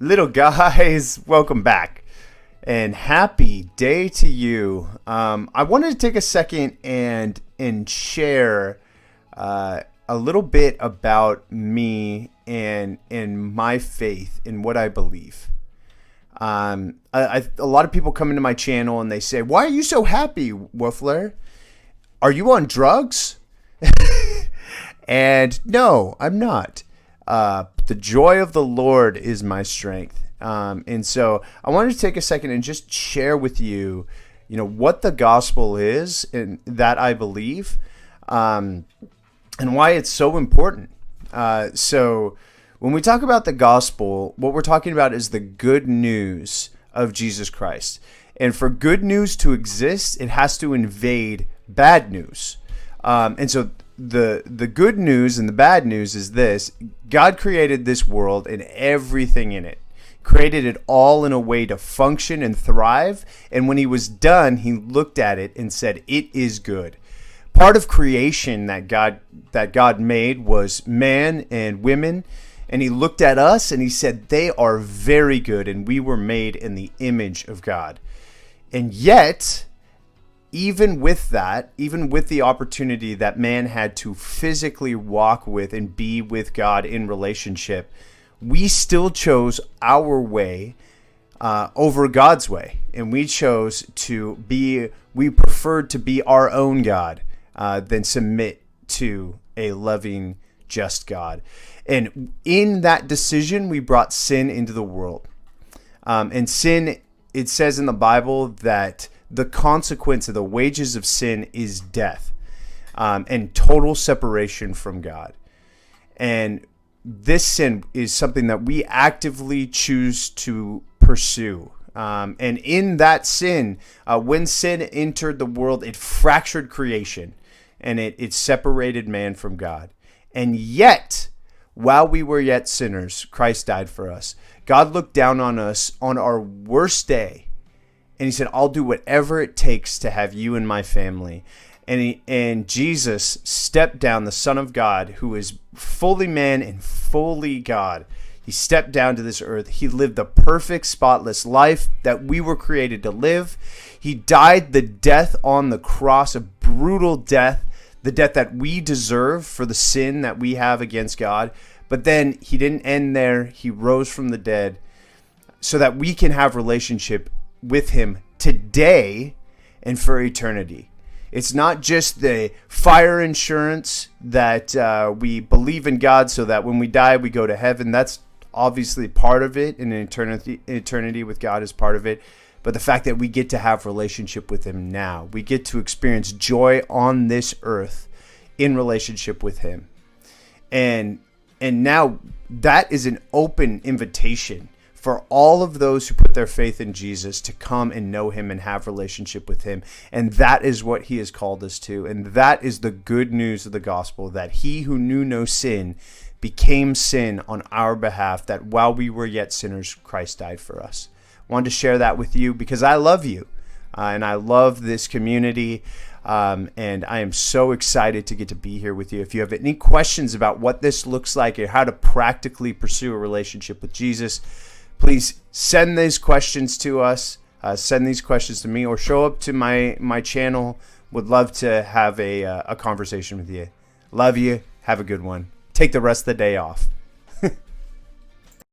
Little guys, welcome back and happy day to you. I wanted to take a second and share a little bit about me and my faith and what I believe. A lot of people come into my channel and they say, "Why are you so happy, Wolfler? Are you on drugs?" And no, I'm not. The joy of the Lord is my strength. And so I wanted to take a second and just share with you, what the gospel is and that I believe, and why it's so important. So when we talk about the gospel, what we're talking about is the good news of Jesus Christ. And for good news to exist, it has to invade bad news. And so the good news and the bad news is this: God created this world and everything in it, created it all in a way to function and thrive. And when he was done, he looked at it and said, "It is good." Part of creation that God made was man and women, and he looked at us and he said, "They are very good," and we were made in the image of God. And yet, even with the opportunity that man had to physically walk with and be with God in relationship, we still chose our way over God's way. And we preferred to be our own God than submit to a loving, just God. And in that decision, we brought sin into the world. And sin, it says in the Bible that the consequence of the wages of sin is death, and total separation from God. And this sin is something that we actively choose to pursue. And in that sin, when sin entered the world, it fractured creation and it separated man from God. And yet, while we were yet sinners, Christ died for us. God looked down on us on our worst day, and he said, "I'll do whatever it takes to have you in my family." And Jesus stepped down, the Son of God, who is fully man and fully God. He stepped down to this earth. He lived the perfect, spotless life that we were created to live. He died the death on the cross, a brutal death, the death that we deserve for the sin that we have against God. But then he didn't end there. He rose from the dead so that we can have relationship with him today and for eternity. It's not just the fire insurance that we believe in God so that when we die we go to heaven. That's obviously part of it, and eternity with God is part of it. But the fact that we get to have relationship with him now, we get to experience joy on this earth in relationship with him. And now that is an open invitation for all of those who put their faith in Jesus to come and know him and have relationship with him. And that is what he has called us to. And that is the good news of the gospel, that he who knew no sin became sin on our behalf, that while we were yet sinners, Christ died for us. I wanted to share that with you because I love you and I love this community. And I am so excited to get to be here with you. If you have any questions about what this looks like or how to practically pursue a relationship with Jesus, please send these questions to us. Send these questions to me or show up to my channel. Would love to have a conversation with you. Love you. Have a good one. Take the rest of the day off.